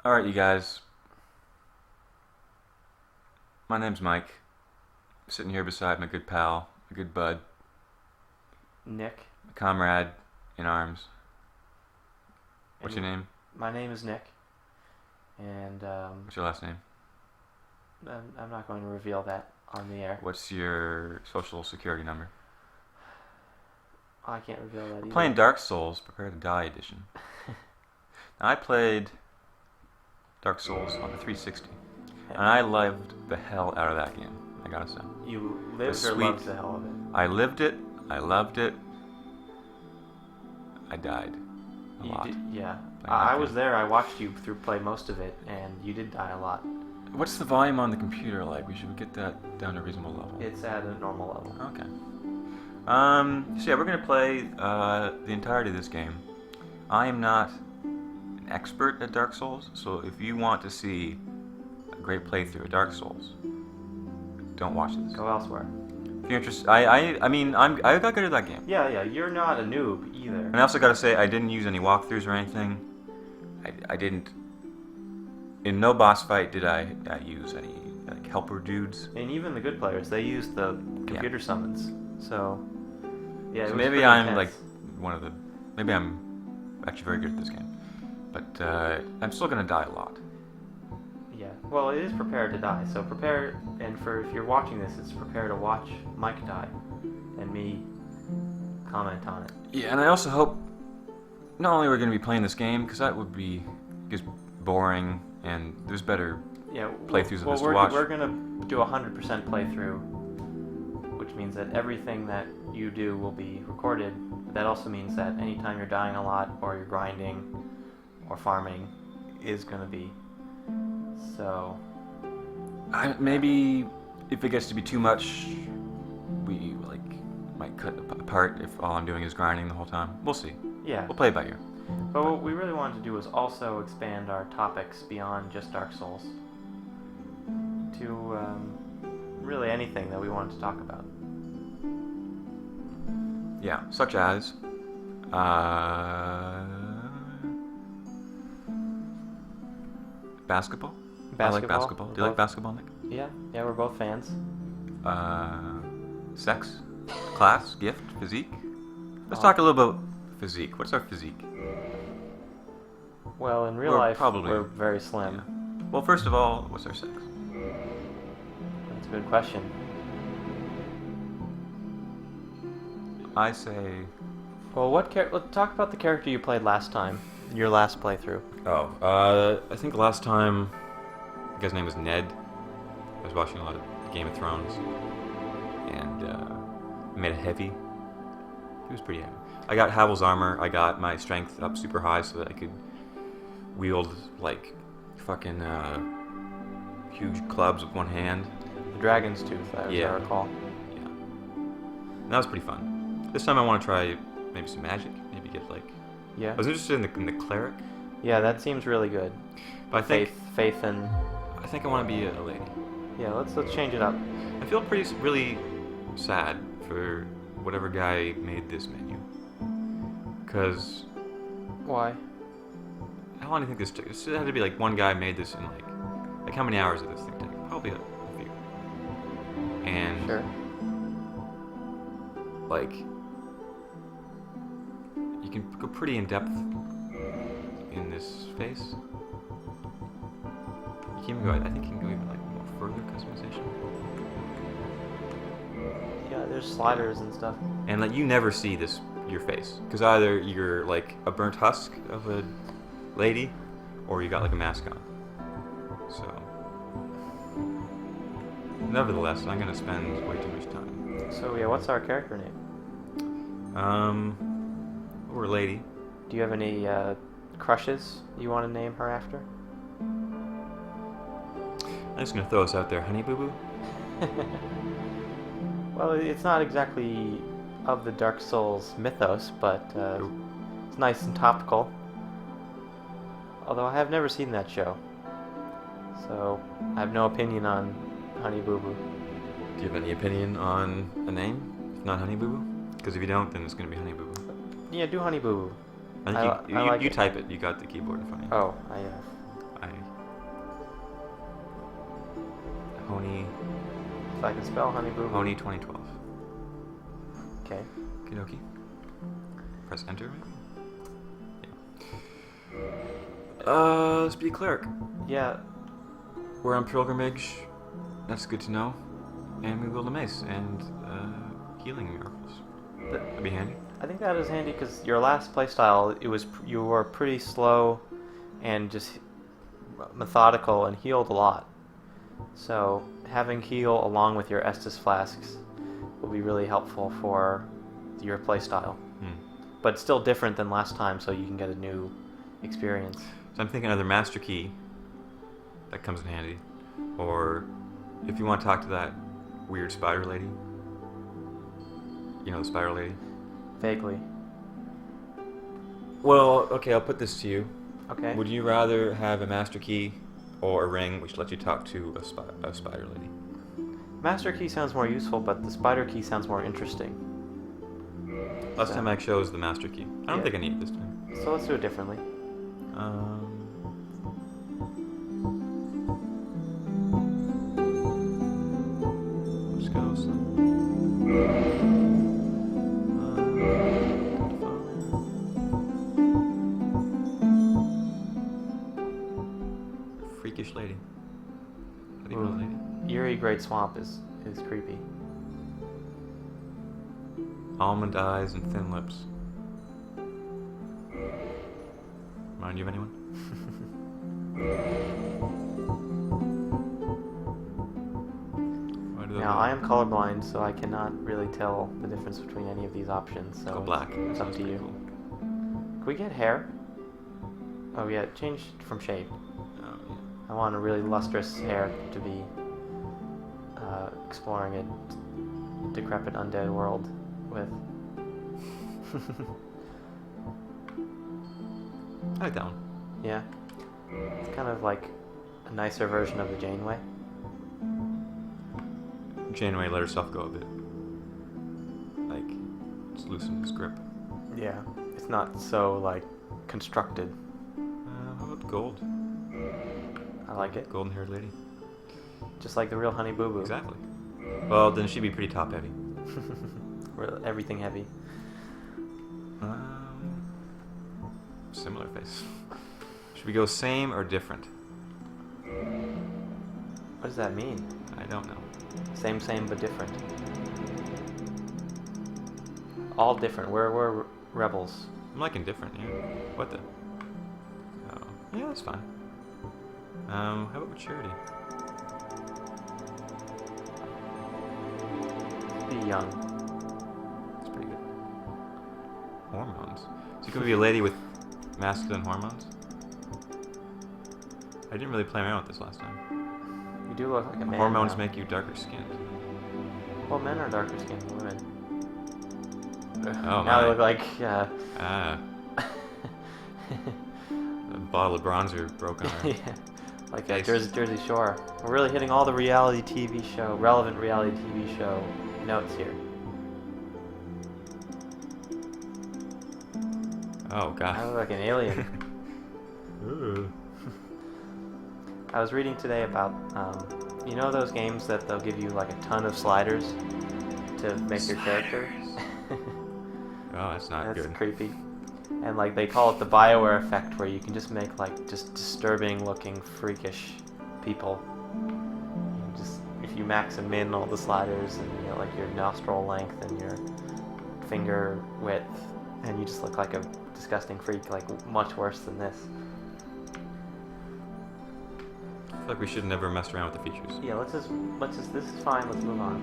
Alright, you guys. My name's Mike. I'm sitting here beside my good pal, my good bud, Nick. my comrade in arms. What's And your name? my name is Nick, and What's your last name? I'm not going to reveal that on the air. What's your social security number? I can't reveal that We're either. playing Dark Souls Prepare to Die edition. Now, I played Dark Souls on the 360, and I loved the hell out of that game, I gotta say. You lived The or sweet- loved the hell of it? I lived it, I loved it, I died a lot. Yeah. Playing that I was game. there. I watched you play most of it, and you did die a lot. What's the volume on the computer like? We should get that down to a reasonable level. It's at a normal level. Okay. So yeah, we're gonna play the entirety of this game. I am not an expert at Dark Souls, so if you want to see a great playthrough of Dark Souls, don't watch this. Go elsewhere. If you're interested, I got good at that game. Yeah. You're not a noob either. And I also gotta say, I didn't use any walkthroughs or anything. I didn't. In no boss fight did I use any like helper dudes. And even the good players, they use the computer summons. So, yeah. So it was maybe pretty I'm intense. like one of the. Maybe I'm actually very good at this game, but I'm still gonna die a lot. Yeah. Well, it is prepare to die. So prepare, and for if you're watching this, it's prepare to watch Mike die, and me comment on it. Yeah, and I also hope not only we're gonna be playing this game because that would be just boring, and there's better. Yeah. Playthroughs of well, this to we're, watch. We're gonna do 100% playthrough, which means that everything that you do will be recorded. But that also means that anytime you're dying a lot, or you're grinding, or farming, is gonna be. So. Maybe if it gets to be too much, we might cut apart if all I'm doing is grinding the whole time. We'll see. Yeah. We'll play it by ear. But what we really wanted to do was also expand our topics beyond just Dark Souls to really anything that we wanted to talk about. Yeah, such as basketball. I like basketball. Do you like basketball, Nick? Yeah, we're both fans. Sex, class, gift, physique. Let's Oh. talk a little about physique. What's our physique? Well, in real We're life, probably- we're very slim. Yeah. Well, first of all, what's our sex? That's a good question. I say. Well, let's talk about the character you played last time. Your last playthrough. I think last time, the guy's name was Ned. I was watching a lot of Game of Thrones, and I made it heavy. He was pretty heavy. I got Havel's armor. I got my strength up super high so that I could wield like fucking huge clubs with one hand. The Dragon's Tooth, as Yeah. I recall. Yeah, and that was pretty fun. This time I want to try maybe some magic. Maybe get like. Yeah. I was interested in the cleric, Yeah, that seems really good. but I think Faith and I think I want to be a lady. yeah. Let's change it up. I feel really sad for whatever guy made this menu. Because Why? how long do you think this took? This had to be like one guy made this in like how many hours did this thing take? Probably a few. And Sure. like you can go pretty in depth in this face. You can even go. I think you can go even like more further customization. Yeah, there's sliders and stuff. And like you never see your face because either you're like a burnt husk of a lady or you got like a mask on. So nevertheless, I'm gonna spend way too much time. So yeah, what's our character name? Or a lady. Do you have any crushes you want to name her after? I'm just gonna throw this out there, Honey Boo Boo. Well, it's not exactly of the Dark Souls mythos, but it's nice and topical. Although I have never seen that show, so I have no opinion on Honey Boo Boo. Do you have any opinion on a name? If not Honey Boo Boo? Because if you don't, then it's gonna be Honey Boo Boo. Yeah, do Honey Boo Boo. I think I like you it. type it. You got the keyboard in front of you. Oh, I Honey. If I can spell honey boo boo. Honey 2012. Okay. Okie dokie. Press enter, maybe? Yeah. Let's be a cleric. Yeah. We're on pilgrimage. That's good to know. And we wield a mace and healing miracles. That'd be handy. I think that is handy because your last playstyle, you were pretty slow and just methodical and healed a lot. So having heal along with your Estus flasks will be really helpful for your playstyle. But still different than last time, so you can get a new experience. So I'm thinking either Master Key, that comes in handy, or if you want to talk to that weird spider lady. You know the spider lady? Vaguely. Well, okay, I'll put this to you. Okay. Would you rather have a Master Key or a ring which lets you talk to a spider lady? Master Key sounds more useful, but the spider key sounds more interesting. Last time I chose the Master Key. I don't think I need it this time. So let's do it differently. Let's go. Freakish lady. How do you know, lady? Eerie Great Swamp is creepy. Almond eyes and thin lips. Remind you of anyone? Now, I am colorblind, so I cannot really tell the difference between any of these options. So Go black. It's up Sounds to pretty you. cool. Can we get hair? Oh yeah, change from shade. Oh, yeah. I want a really lustrous hair to be exploring a decrepit undead world with. I like that one. Yeah. It's kind of like a nicer version of the Janeway. Janeway let herself go a bit. Like, just loosen his grip. Yeah. It's not so, like, constructed. How about gold? I like it. Golden haired lady. Just like the real Honey Boo Boo. Exactly. Well, then she'd be pretty top heavy. Everything heavy. Similar face. Should we go same or different? What does that mean? I don't know. Same, but different. All different. We're rebels. I'm liking different, yeah. What the? Oh, yeah, that's fine. How about maturity? Be young. That's pretty good. Hormones. So you could be a lady with masculine hormones? I didn't really play around with this last time. You do look like a man. Hormones now. make you darker skinned. Well, men are darker skinned than women. Oh, now my. they look like. A bottle of bronzer broke on her. Yeah, like Face. Jersey Shore. We're really hitting all the relevant reality TV show notes here. Oh, God. I look like an alien. Ooh. I was reading today about, you know those games that they'll give you like a ton of sliders to make your character? Oh, that's not That's good. creepy. And like they call it the BioWare effect, where you can just make like just disturbing looking freakish people. You just if you max and min all the sliders and you know, like your nostril length and your finger width, and you just look like a disgusting freak, like much worse than this. I feel like we should never mess around with the features. Yeah, let's just this is fine. Let's move on.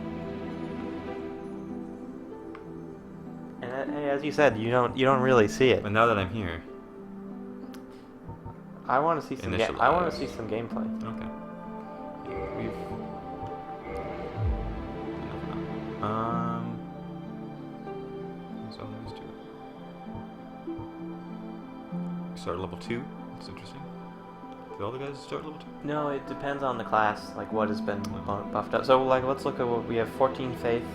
And as you said, you don't really see it. But now that I'm here, I want to see some I want to see some gameplay. okay. That's all there is to it. Start at level 2. That's interesting. Do all the guys start at level 2? No, it depends on the class, like what has been buffed up. So, like, let's look at what we have: 14 faith.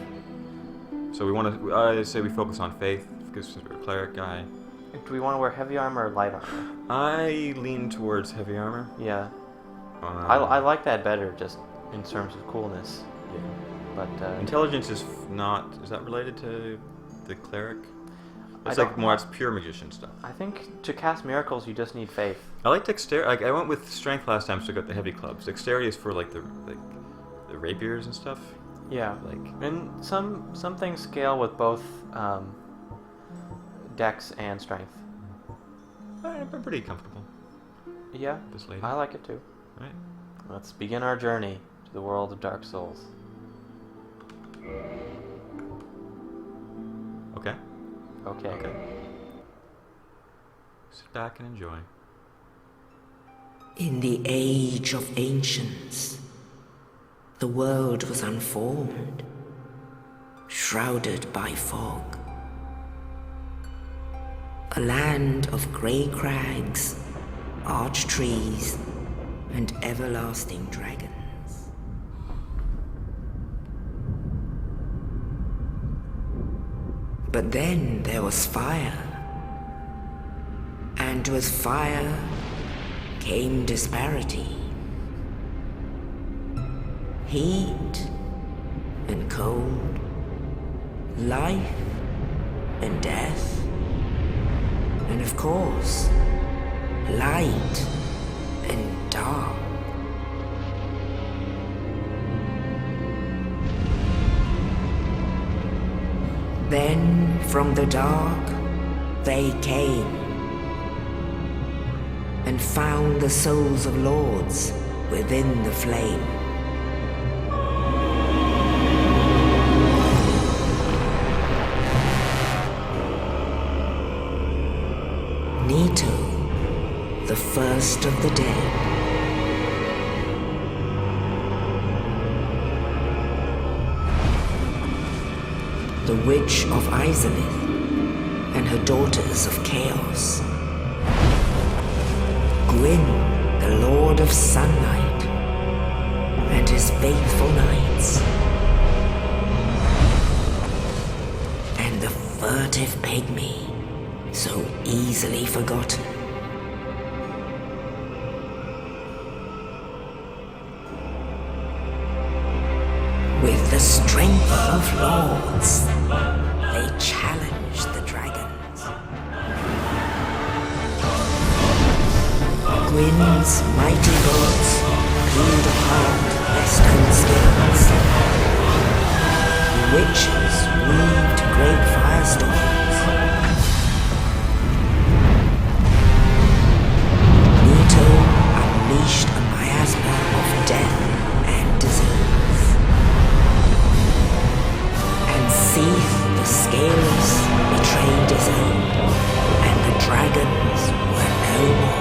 So we want to. I say we focus on faith because we're a cleric guy. Do we want to wear heavy armor or light armor? I lean towards heavy armor. Yeah. I like that better, just in terms of coolness. Yeah. But Intelligence is not. Is that related to the cleric? It's I like don't more. know. It's pure magician stuff. I think to cast miracles, you just need faith. I like dexterity. Like I went with strength last time, so I got the heavy clubs. Dexterity is for like the rapiers and stuff. Yeah. Like And some things scale with both dex and strength. I'm pretty comfortable. Yeah. with this lady. I like it too. Right. Let's begin our journey to the world of Dark Souls. Okay. Okay. Okay. Sit back and enjoy. In the age of ancients, the world was unformed, shrouded by fog. A land of grey crags, arch trees, and everlasting dragons. But then there was fire, and with fire came disparity. Heat and cold, life and death, and of course, light and dark. Then from the dark they came and found the souls of lords within the flame. Nito, the first of the dead. The Witch of Izalith and her daughters of Chaos. Gwyn, the Lord of Sunlight, and his faithful knights. And the furtive pygmy, so easily forgotten. With the strength of lords, they challenged the dragons. Gwyn's mighty bullets peeled apart their stone skins. The witches weaved great firestorms. Nito unleashed a miasma of death and disease. And Seath, the Scales, betrayed his own, and the dragons were no more.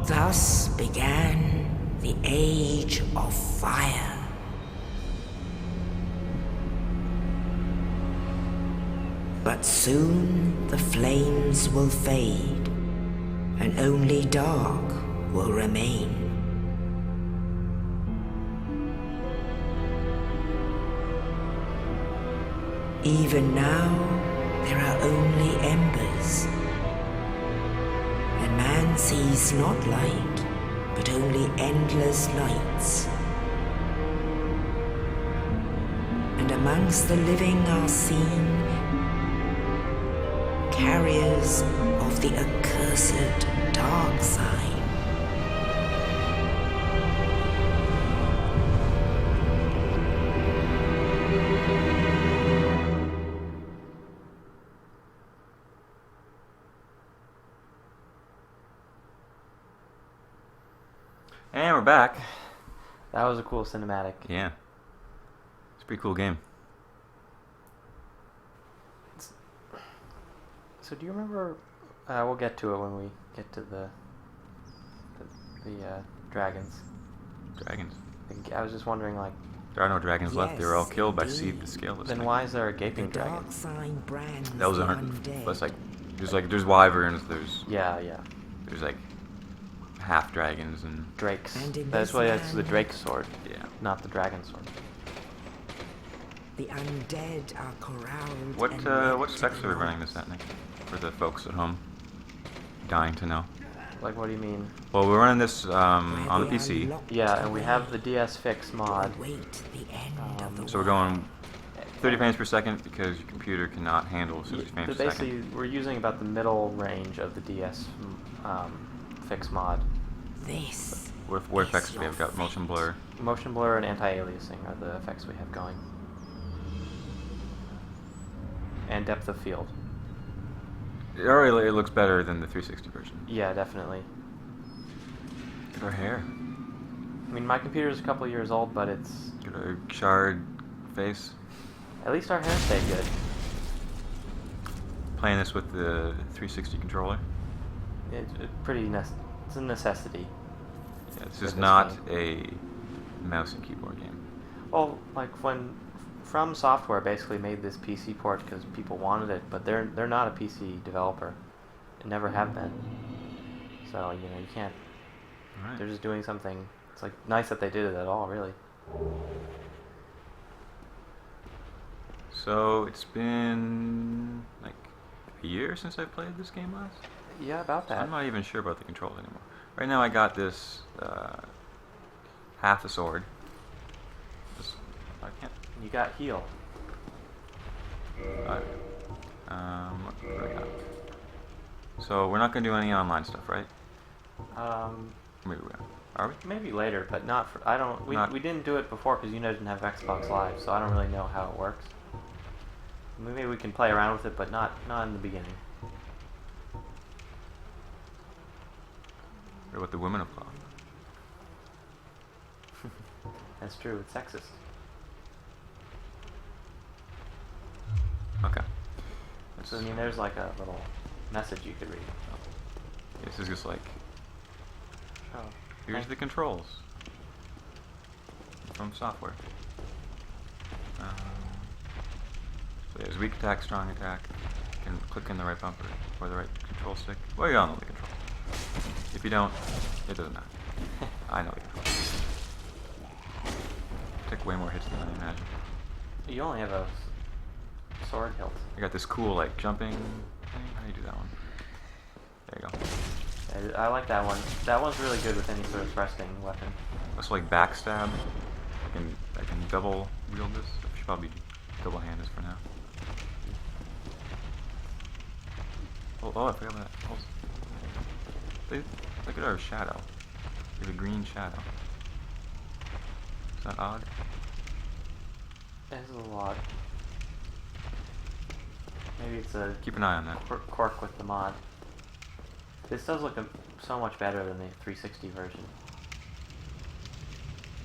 Thus began the Age of Fire. But soon the flames will fade, and only dark will remain. Even now, there are only embers, and man sees not light, but only endless lights. And amongst the living are seen carriers of the accursed dark sign. And we're back. That was a cool cinematic. Yeah. It's a pretty cool game. So do you remember? We'll get to it when we get to the dragons. Dragons. I was just wondering, like, There are no dragons left. They were all Yes, killed by indeed. Seed the Scaleless. then why is there a The gaping dragon? dark sign brands That was the 100. undead. That's like there's wyverns. There's Yeah. like half dragons and Drakes. And in That's this why it's the land- Drake sword, yeah. not the dragon sword. The undead are corralled. What and led what to specs the are we running this at, Nick? For the folks at home, dying to know. Like, what do you mean? Well, we're running this on the where they are PC, locked Yeah, and we have the away DS Fix to mod. await the end of the so we're going 30 frames per second because your computer cannot handle 60 frames per Basically, second. we're using about the middle range of the DS Fix mod. This What is effects do we your have? Got motion blur. Motion blur and anti-aliasing are the effects we have going. And depth of field. It looks better than the 360 version. Yeah, definitely. Look at our hair. I mean, my computer is a couple years old, but it's... Look at our charred face. At least our hair stayed good. Playing this with the 360 controller. It's it's a necessity. Yeah, this For is this not a mouse and keyboard game. Well, like when From Software basically made this PC port because people wanted it, but they're not a PC developer. They never have been. So, you know, you can't... All right. They're just doing something... It's like nice that they did it at all, really. So it's been like a year since I played this game last. Yeah, about So that. I'm not even sure about the controls anymore. Right now I got this half a sword. I can't. You got heal. What do I got? So we're not gonna do any online stuff, right? Maybe we are. Are we? Maybe later, but not for... I don't... We didn't do it before because you didn't have Xbox Live, so I don't really know how it works. Maybe we can play around with it, but not in the beginning. What about the women of cloth? That's true. It's sexist. Okay. So, I mean, there's like a little message you could read. This is just like, Oh. here's the controls from software. So there's weak attack, strong attack. You can click in the right bumper or the right control stick. Well, you all know the control. If you don't, it doesn't matter. I know the control. Take way more hits than I imagine. You only have a sword hilt. I got this cool like jumping thing. How do you do that one? There you go. I like that one. That one's really good with any sort of thrusting weapon. Also like backstab. I can double wield this. I should probably double hand this for now. Oh, I forgot about that. Look at our shadow. We have a green shadow. Is that odd? It's a little odd. Maybe it's a Keep an eye on that. quirk with the mod. This does look so much better than the 360 version.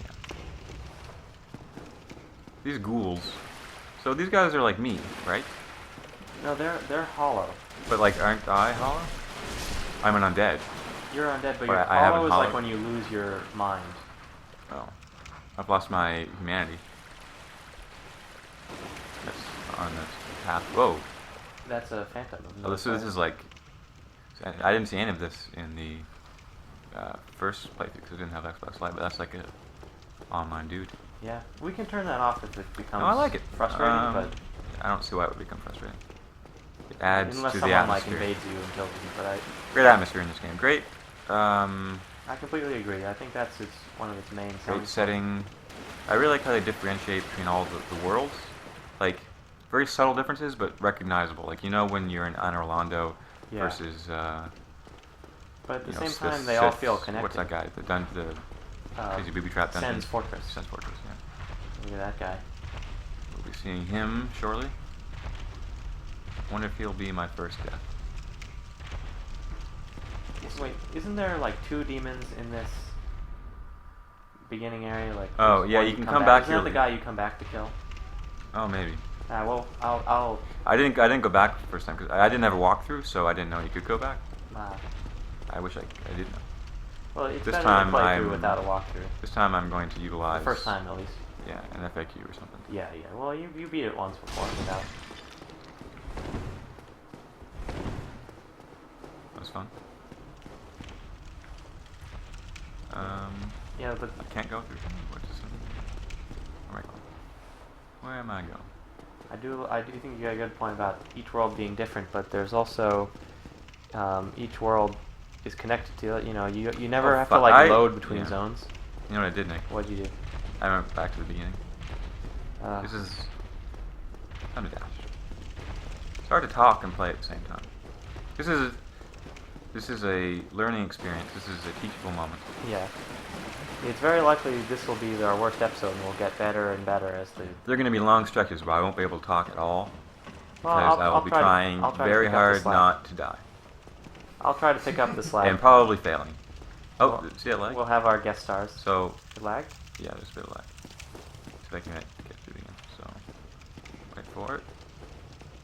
Yeah. These ghouls. So these guys are like me, right? No, they're hollow. But like, aren't I hollow? I'm an undead. You're undead, but Or your I haven't hollow is like hollowed. when you lose your mind. Oh. I've lost my humanity. That's on this path. Whoa. That's a phantom. Oh, this is like... I didn't see any of this in the first playthrough because I didn't have Xbox Live, but that's like a online dude. Yeah, we can turn that off if it becomes No, I like it. frustrating, but I don't see why it would become frustrating. It adds unless to the someone like atmosphere. invades you and kills you. But Great atmosphere in this game. Great. I completely agree. I think that's one of its main selling Great points. setting. I really like how they differentiate between all the worlds. Like, very subtle differences, but recognizable. Like, you know when you're in Anne Orlando Yeah. versus... But at the you know, same Sith- time, they all Sith- feel connected. What's that guy? The crazy booby trap dungeon. Sen's Fortress. Sen's Fortress, yeah. Look at that guy. We'll be seeing him shortly. Wonder if he'll be my first death. Wait, isn't there like 2 demons in this beginning area? Like, Oh, there's yeah, one you can come back Isn't that here. the guy you come back to kill? Oh, maybe. Well, I'll. I didn't go back the first time because I didn't have a walkthrough, so I didn't know you could go back. I wish I did know. Well, it's This better time to play I'm- through without a walkthrough. This time I'm going to The utilize... first time, at least. Yeah, an FAQ or something. Yeah. Well, you beat it once before without. That was fun. Yeah, but I can't go through. What's this? Where am I going? Where am I going? I do think you got a good point about each world being different, but there's also each world is connected to, you never have to like load between zones. You know what I did, Nick? What'd you do? I went back to the beginning. This is time to dash. It's hard to talk and play at the same time. This is a learning experience. This is a teachable moment. Yeah. It's very likely this will be our worst episode, and we'll get better and better as the... There are going to be long stretches where I won't be able to talk at all. Well, Because I will be trying very hard not to die. I'll try to pick up the slack. And probably failing. Oh, Well, see that lag? We'll have our guest stars. So, The lag? yeah, there's a bit of lag. So I can get through again. So, wait for it.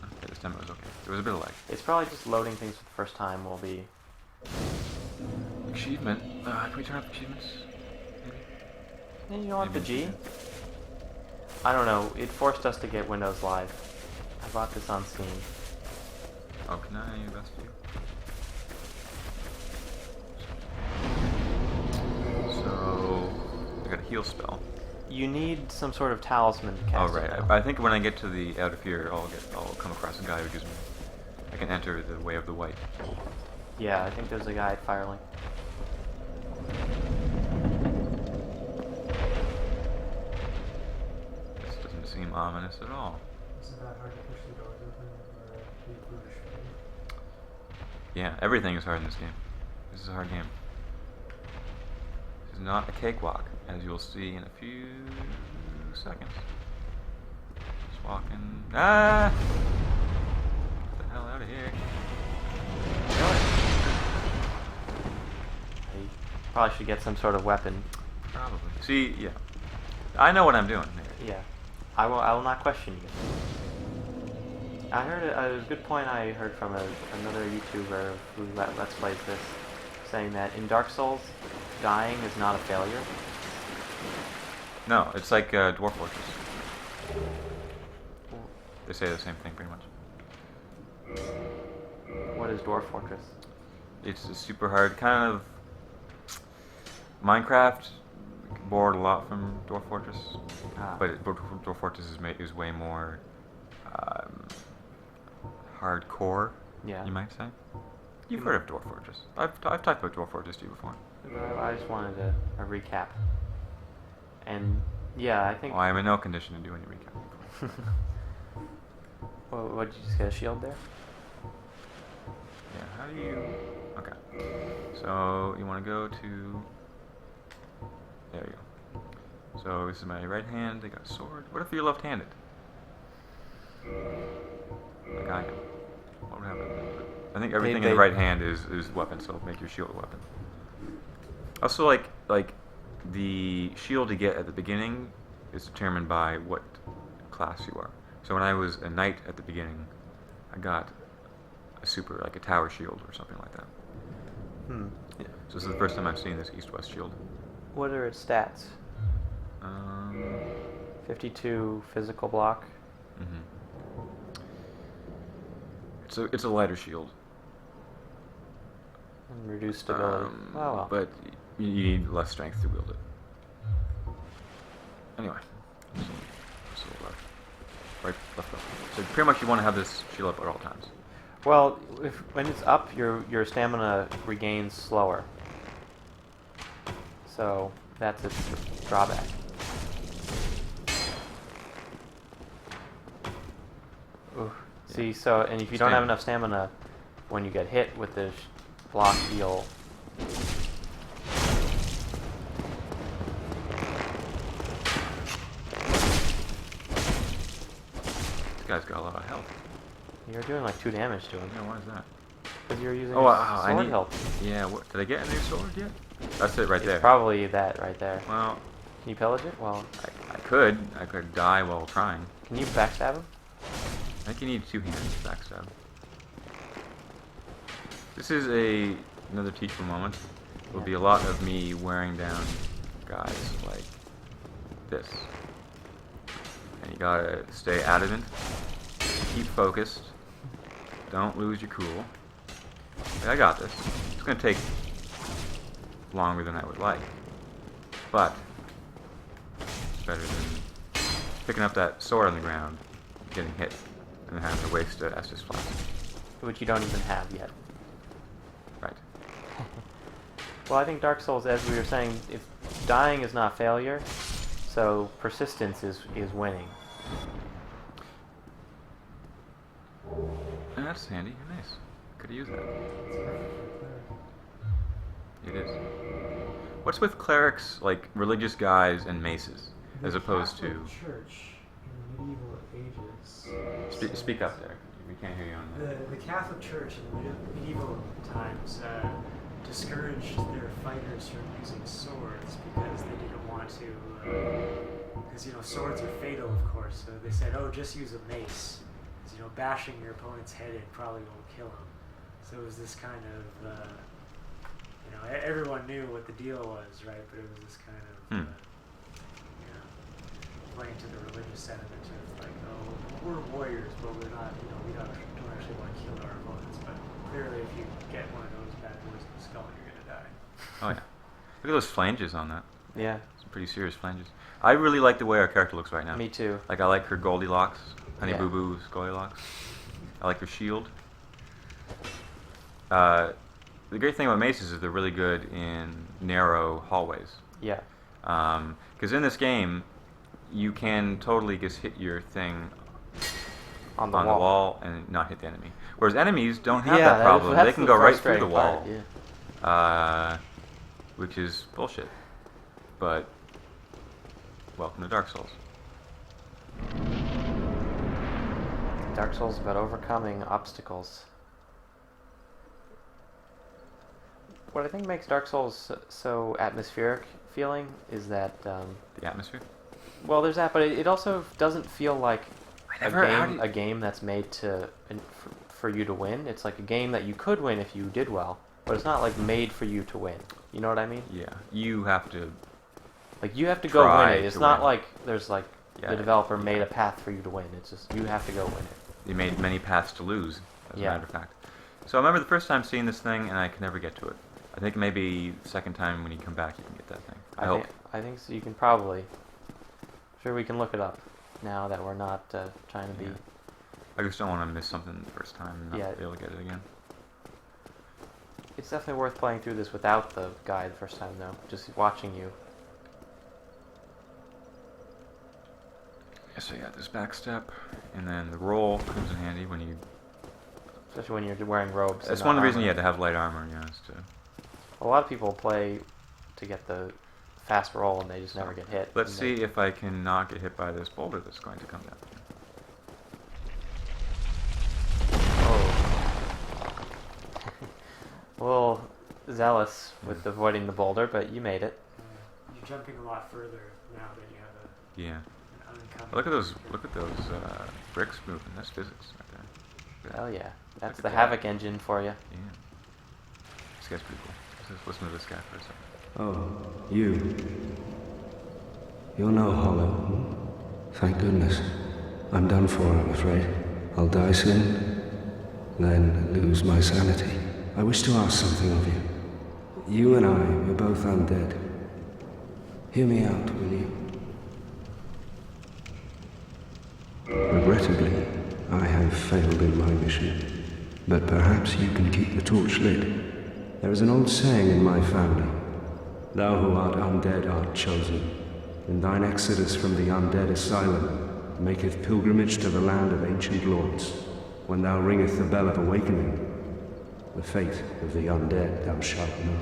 Okay, this time it was okay. There was a bit of lag. It's probably just loading things for the first time will be... Achievement. Can we turn off achievements? Maybe? You want the Maybe. G? I don't know. It forced us to get Windows Live. I bought this on Steam. Oh, can I invest you? So, I got a heal spell. You need some sort of talisman to cast Oh, right. it, though. I think when I get to the out of here, I'll come across a guy who gives me. I can enter the way of the white. Yeah, I think there's a guy at Firelink. This doesn't seem ominous at all. Isn't that hard to push the doors open or be brutish? Yeah, everything is hard in this game. This is a hard game. This is not a cakewalk, as you'll see in a few seconds. Just walking. Ah! Get the hell out of here. I probably should get some sort of weapon. Probably. See, yeah. I know what I'm doing here. Yeah. I will not question you. I heard it was a good point I heard from another YouTuber who Let's Plays this, saying that in Dark Souls, dying is not a failure. No, it's like Dwarf Fortress. They say the same thing pretty much. What is Dwarf Fortress? It's a super hard kind of Minecraft. Borrowed a lot from Dwarf Fortress, but Dwarf Fortress is way more hardcore. Yeah. You might say. You've heard of Dwarf Fortress. I've talked about Dwarf Fortress to you before. I just wanted a recap. And yeah, I think. Well, I am in no condition to do any recap. What did you just get a shield there? Yeah. How do you? Okay. So you want to go to. There you go. So this is my right hand. They got a sword. What if you're left-handed? Like I am. What would happen? I think everything in the right hand is weapon, so make your shield a weapon. Also, like the shield you get at the beginning is determined by what class you are. So when I was a knight at the beginning, I got a super, like a tower shield or something like that. Yeah. So this is the first time I've seen this east-west shield. What are its stats? 52 physical block. It's a lighter shield. And reduced stability. Oh well. But you need less strength to wield it. Anyway. So left. So pretty much you want to have this shield up at all times. Well, when it's up, your stamina regains slower. So that's its drawback. Ooh. Yeah. See, so and if you don't have enough stamina, when you get hit with this block, you'll. This guy's got a lot of health. You're doing like 2 damage to him. Yeah, why is that? Because you're using Oh, wow, sword health. Yeah, what, did I get a new sword yet? That's it right It's there. probably that right there. Well, Can you pillage it? Well, I could die while trying. can you backstab him? I think you need 2 hands to backstab. This is another teachable moment. It will be a lot of me wearing down guys like this. And you gotta stay adamant, keep focused, don't lose your cool. I got this. It's gonna take longer than I would like. But it's better than picking up that sword on the ground, getting hit, and then having to waste an Estus Flask. Which you don't even have yet. Right. Well, I think Dark Souls, as we were saying, if dying is not failure, so persistence is winning. And that's handy. Nice. Could use that. It's perfect for cleric. It is. What's with clerics, like religious guys and maces, as The opposed to... Catholic Church in medieval ages. Speak up there. We can't hear you on that. The Catholic Church in medieval times discouraged their fighters from using swords because they didn't want to. Because swords are fatal, of course. So they said, "Oh, just use a mace." Because bashing your opponent's head in probably won't kill him. So it was this kind of. Everyone knew what the deal was, right? But it was this kind of. Playing to the religious sentiment of like, oh, we're warriors, but we're not, we don't actually want to kill our opponents. But clearly, if you get one of those bad boys in the skull, you're gonna die. Oh yeah. Look at those flanges on that. Yeah, Some pretty serious flanges. I really like the way our character looks right now. me too. Like I like her Goldilocks, Honey Yeah. Boo Boo's Goldilocks. I like her shield. The great thing about maces is they're really good in narrow hallways. Yeah, Because in this game, you can totally just hit your thing on the on wall. the wall and not hit the enemy. Whereas enemies don't have Yeah, that problem. that's They can the go right through the frustrating wall, part, yeah. which is bullshit. But welcome to Dark Souls. Dark Souls is about overcoming obstacles. What I think makes Dark Souls so atmospheric feeling is that, The atmosphere. well, there's that, but it also doesn't feel like how do you- a game that's made for you to win. It's like a game that you could win if you did well, but it's not like made for you to win. You know what I mean? Yeah, you have to. Like you have to go win Try it. It's to not win. like there's like Yeah, the developer made a path for you to win. It's just you have to go win it. They made many paths to lose, as Yeah. a matter of fact. So I remember the first time seeing this thing, and I could never get to it. I think maybe the second time when you come back, you can get that thing. I hope. I think so. You can probably. Sure, we can look it up now that we're not trying to be. Yeah. I just don't want to miss something the first time and not Yeah. be able to get it again. It's definitely worth playing through this without the guide the first time, though. Just watching you. Yeah, so yeah, this back step, and then the roll comes in handy when you... Especially when you're wearing robes. That's and one of not the reasons armor. you had to have light armor, yeah, is to... A lot of people play to get the fast roll and they just never get hit. Let's and see they- if I can not get hit by this boulder that's going to come down. Oh. A little zealous with avoiding the boulder, but you made it. You're jumping a lot further now that you have Yeah. an uncommon. Look at those bricks moving. That's physics right there. Hell yeah. That's Look the at that. Havoc engine for you. Yeah. This guy's pretty cool. Let's listen to this guy for a second. Oh, you. You're no hollow. Thank goodness. I'm done for, I'm afraid. I'll die soon, then lose my sanity. I wish to ask something of you. You and I, we're both undead. Hear me out, will you? Regrettably, I have failed in my mission, but perhaps you can keep the torch lit. There is an old saying in my family, thou who art undead art chosen, and thine exodus from the undead asylum maketh pilgrimage to the land of ancient lords. When thou ringeth the bell of awakening, the fate of the undead thou shalt know.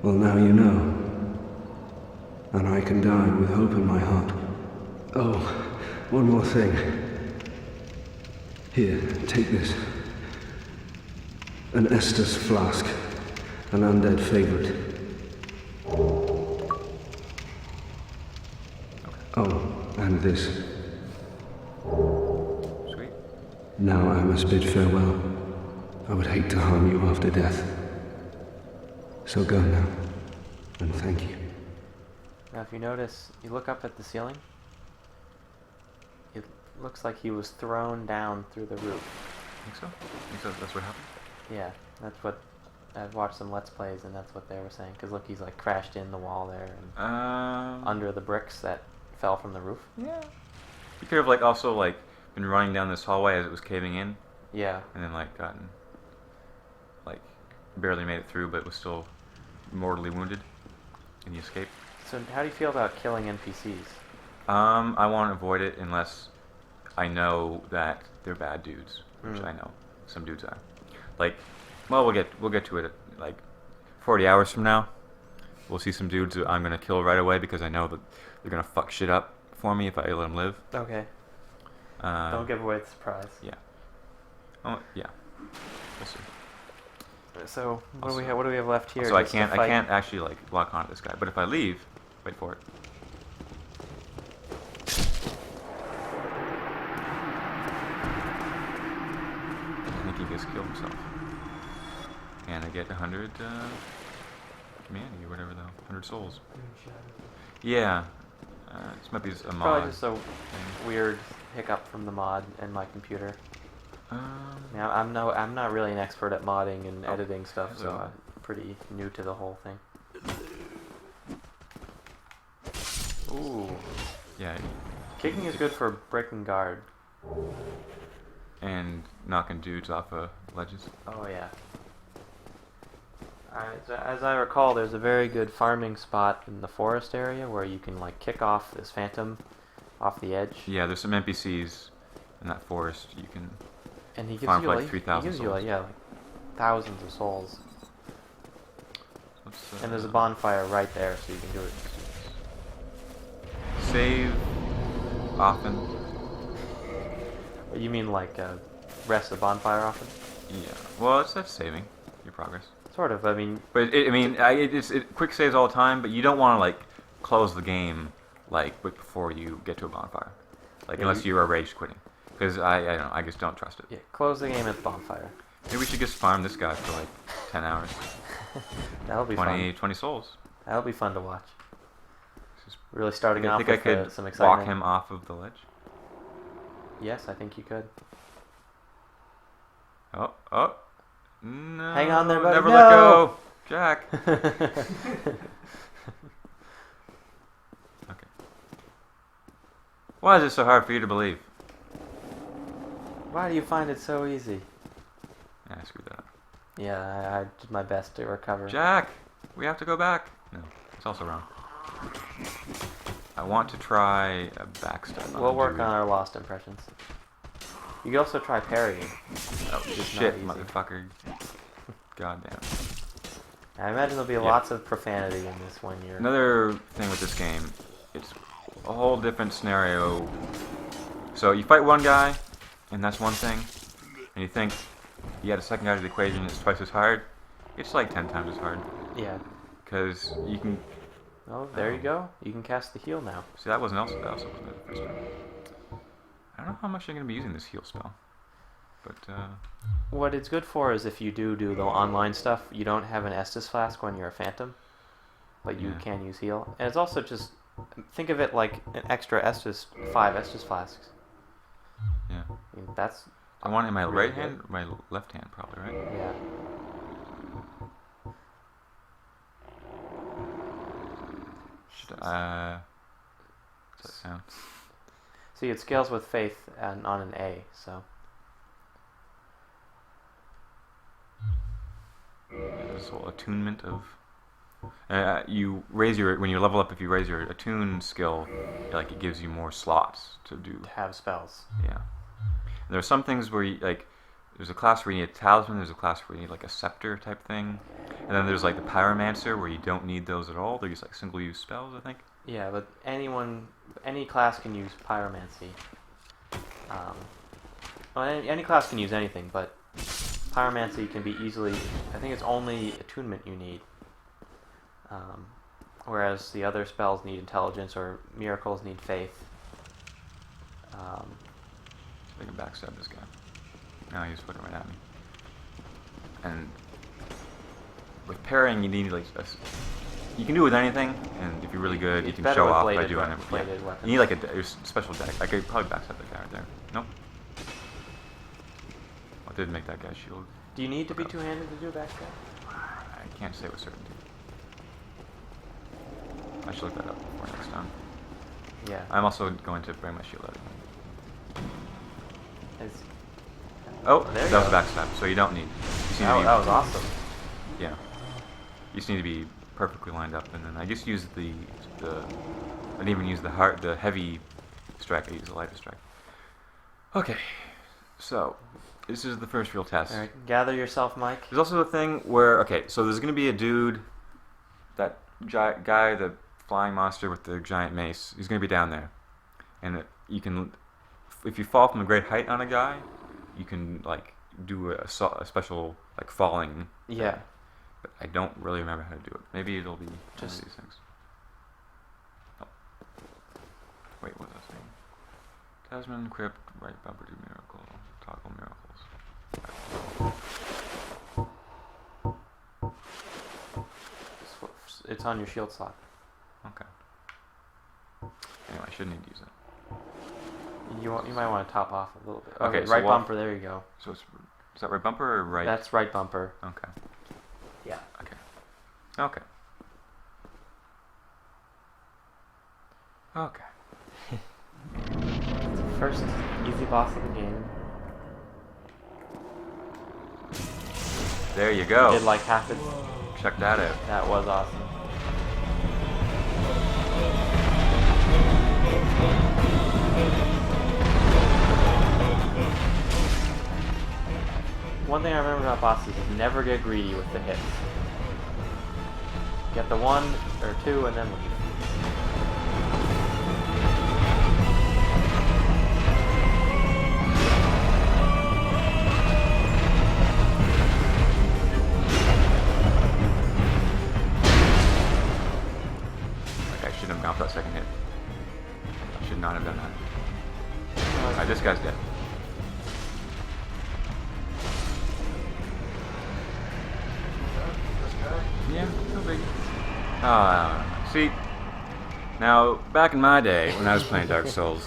Well, now you know, and I can die with hope in my heart. Oh, one more thing. Here, take this. An Estus flask, an undead favorite. Oh, and this. Sweet. Now I must bid farewell. I would hate to harm you after death. So go now, and thank you. Now, if you notice, you look up at the ceiling. It looks like he was thrown down through the roof. Think so? Think so? That's what happened? Yeah, that's what I've watched some Let's Plays, and that's what they were saying. Because look, he's like crashed in the wall there and under the bricks that fell from the roof. Yeah. He could have like also like been running down this hallway as it was caving in. Yeah. And then like gotten like barely made it through, but was still mortally wounded in the escape. So how do you feel about killing NPCs? I want to avoid it unless I know that they're bad dudes, which I know some dudes are. Like, well, we'll get to it like 40 hours from now. We'll see some dudes that I'm gonna kill right away because I know that they're gonna fuck shit up for me if I let them live. Okay. Don't give away the surprise. Yeah. Oh yeah. We'll see. So what do we have left here? So I Just to can't fight? actually like lock onto this guy. But if I leave, wait for it. I think he just killed himself. And I get 100 humanity or whatever though, 100 souls. Yeah. This might be a mod. Probably just a weird hiccup from the mod and my computer. Yeah, I'm not really an expert at modding and editing stuff, so hello. I'm pretty new to the whole thing. Ooh, Yeah. kicking is good for breaking guard. And knocking dudes off of ledges. Oh yeah. Alright, so as I recall, there's a very good farming spot in the forest area where you can like kick off this phantom off the edge. Yeah, there's some NPCs in that forest. You can. And he gives Farm you for, like, like 3,000 he gives you like souls. yeah, like thousands of souls. Let's, And there's a bonfire right there, so you can do it. save often. You mean like rest the bonfire often? Yeah. Well, that's saving your progress. Sort of. I mean, But it's quick saves all the time. But you don't want to like close the game like before you get to a bonfire, like Yeah, unless you are rage quitting. Because I don't know, I just don't trust it. yeah, close the game at the bonfire. Maybe we should just farm this guy for like 10 hours. That'll be 20 souls. That'll be fun to watch. This is- Really starting I off think with I could some excitement. walk him off of the ledge. Yes, I think you could. Oh, no. Hang on there, buddy. Never No! let go. Jack. Okay. Why is it so hard for you to believe? Why do you find it so easy? Yeah, I screwed that up. Yeah, I did my best to recover. Jack, we have to go back. No, it's also wrong. I want to try a backstab. We'll work dude. on our lost impressions. You could also try parrying. Oh It's shit, not easy. motherfucker. Goddamn. I imagine there'll be lots of profanity in this when you're... Another thing with this game, it's a whole different scenario. So you fight one guy, and that's one thing, and you think you add a second guy to the equation, it's twice as hard. It's like 10 times as hard, Yeah. because you can. Oh, there you go. You can cast the heal now. See, that also wasn't the first time. I don't know how much you're gonna be using this heal spell, but What it's good for is if you do the online stuff, you don't have an Estus flask when you're a phantom, but you Yeah. can use heal. And it's also just, think of it like an extra Estus, 5 Estus flasks. yeah. I mean, that's, I want it in my Really right good. hand, or my left hand, probably, right? yeah. Should what's that sound? See, it scales with faith and on an A, so. This whole attunement of you raise your when you level up. If you raise your attune skill, like it gives you more slots to do. To have spells. Yeah. And there are some things where you like. There's a class where you need a talisman. There's a class where you need like a scepter type thing, and then there's like the pyromancer where you don't need those at all. They're just like single use spells, I think. Yeah, but any class can use pyromancy. Well, any class can use anything, but pyromancy can be easily. I think it's only attunement you need. Whereas the other spells need intelligence or miracles need faith. I can backstab this guy. No, he's looking right at me. And with parrying, you need like you can do it with anything, and if you're really good, you It's can better show with off by bladed doing weapons, it. Yeah. bladed weapons. You need like a special deck. I could probably backstab that guy right there. Nope. I did make that guy shield. Do you need to be two-handed to do backstab? can't say with certainty. I should look that up before next time. Yeah. I'm also going to bring my shield out again. It's- Oh, there you that was a go. backstab, so you don't need. You just need to that, be- that was awesome. Yeah. You just need to be perfectly lined up, and then I just use the I didn't even use the heavy strike. I use the lighter strike. Okay, so this is the first real test. All right, gather yourself, Mike. There's also a thing where so there's gonna be a dude, that guy, the flying monster with the giant mace. He's gonna be down there, and you can, if you fall from a great height on a guy, you can like do a special like falling. Yeah. But I don't really remember how to do it. Maybe it'll be just Just- these things. Oh. Wait, what was I saying? Tasman, Crypt, right bumper do miracle, toggle miracles. It's on your shield slot. Okay. Anyway, I shouldn't need to use that. You might want to top off a little bit. Okay, so right what- bumper. There you go. So is that right bumper or right? That's right bumper. Okay. Yeah. Okay. Okay. Okay. First easy boss of the game. There you go. Did like half its. Check that out. That was awesome. One thing I remember about bosses is never get greedy with the hits. Get the one or two and then leave. Like I shouldn't have gone for that second hit. I should not have done that. Alright, this guy's dead. Yeah, no big. See, now back in my day when I was playing Dark Souls,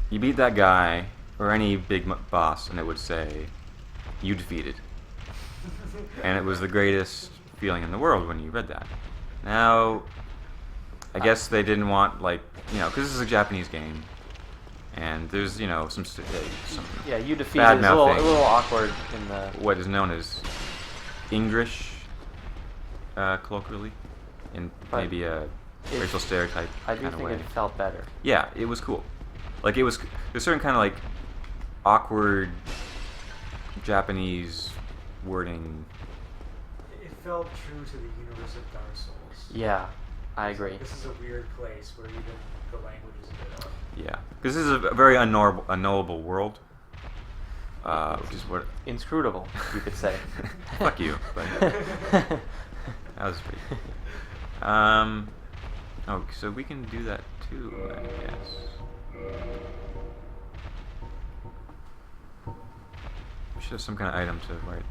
you beat that guy or any big boss, and it would say, "You defeated," and it was the greatest feeling in the world when you read that. Now, I guess they didn't want because this is a Japanese game, and there's some Yeah, you defeated. Bad It's a little mouthing. awkward in the. what is known as English, colloquially, in But maybe a it- racial stereotype I do kind of think way. it felt better. Yeah, it was cool. Like there's certain kind of like awkward Japanese wording. It felt true to the universe of Dark Souls. Yeah, I agree. This is a weird place where even the language is a bit off. Yeah, because this is a very unknowable world, which is what. Inscrutable, you could say. Fuck you. But that was pretty. Oh, so we can do that too, I guess. We should have some kind of item to write.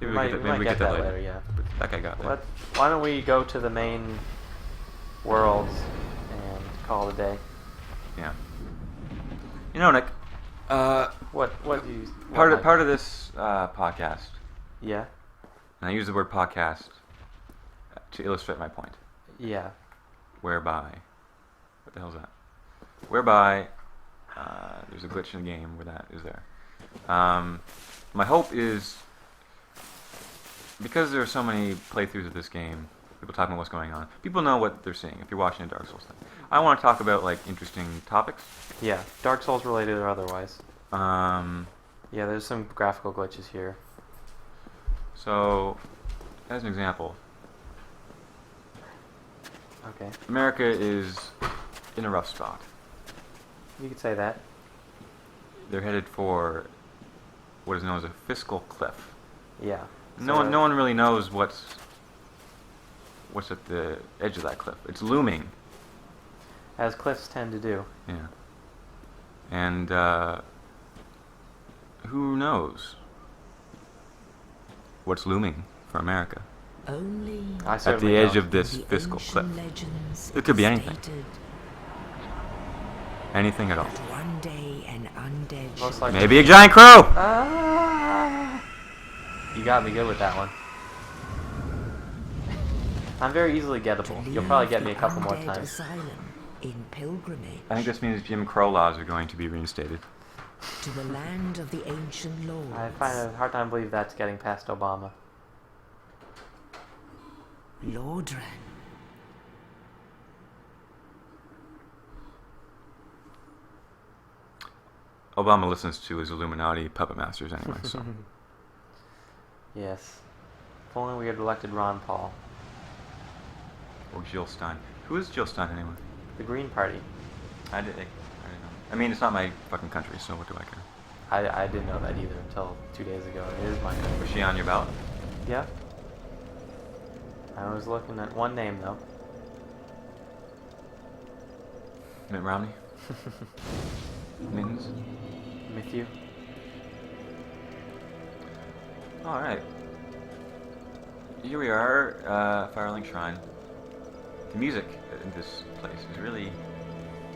Maybe We might get that later, yeah. But that guy got there. Why don't we go to the main worlds and call it a day? Yeah. Nick. What do you? Part of this podcast, Yeah. and I use the word podcast to illustrate my point. Yeah. Whereby, what the hell is that? Whereby, there's a glitch in the game where that is there. My hope is, because there are so many playthroughs of this game, people talking about what's going on, people know what they're seeing if you're watching a Dark Souls thing. I want to talk about interesting topics. Yeah. Dark Souls related or otherwise. Um, Yeah, there's some graphical glitches here. so, as an example, Okay. America is in a rough spot. You could say that. They're headed for what is known as a fiscal cliff. Yeah. No one really knows what's at the edge of that cliff. It's looming. As cliffs tend to do. Yeah. And who knows what's looming for America? Only I At certainly the edge don't. of this the fiscal cliff. ancient legends It could be anything. stated Anything at all. that one day an undead Most shall likely. Maybe a giant crow! Ah! You got me good with that one. I'm very easily To gettable. You'll leave probably get the me a couple more undead times. asylum in pilgrimage I think this means Jim Crow laws are going to be reinstated. to the land of the ancient lords. I find it a hard time to believe that's getting past Obama. Lordran. Obama listens to his Illuminati puppet masters anyway, so. Yes. If only we had elected Ron Paul. Or Jill Stein. Who is Jill Stein anyway? The Green Party. I didn't know. I mean, it's not my fucking country, so what do I care? I didn't know that either until 2 days ago. It is my country. Was she on your ballot? Yeah. I was looking at one name though. Mitt Romney? Mittens? Matthew. Alright. Here we are, Firelink Shrine. The music in this place is really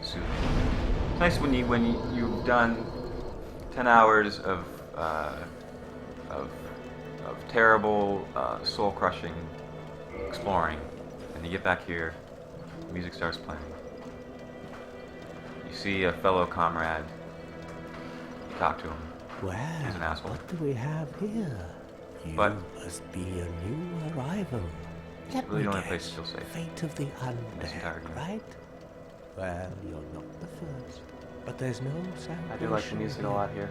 soothing. It's nice when you've done 10 hours of terrible, soul-crushing exploring, and you get back here, the music starts playing. You see a fellow comrade. You talk to him. Well, He's an asshole. what do we have here? You But- must be a new arrival. Let really me the only guess, place still safe. Fate of the This entire game. undead, right? Well, you're not the first, but there's no salvation. I do like the music a lot here.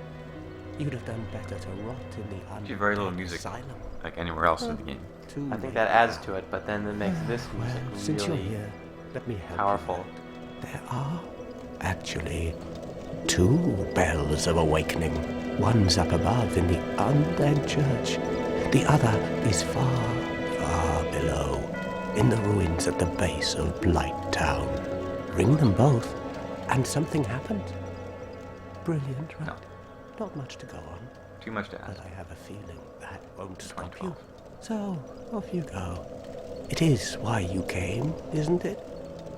You'd have done better to rot in the undead Actually, very little music, asylum. like anywhere else in the game. Too I think late that adds now. to it, but then it makes this music Well, since you're really here, let me help powerful. you. There are actually 2 bells of awakening. One's up above in the undead church. The other is far, far below, in the ruins at the base of Blight Town. Ring them both, and something happens. Brilliant, right? No. Not much to go on, Too much to ask. but I have a feeling that won't stop 2012. you. So, off you go. It is why you came, isn't it?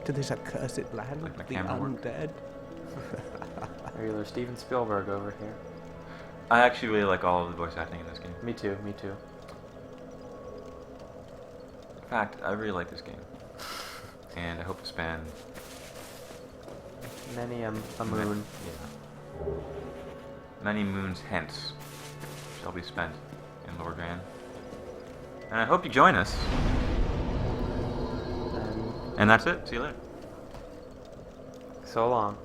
To this accursed land Like my of the camera work? undead? Regular Steven Spielberg over here. I actually really like all of the voice acting in this game. Me too, me too. In fact, I really like this game. And I hope to span Many a moon. Yeah. Many moons hence shall be spent in Lordran. And I hope you join us. And that's it. See you later. So long.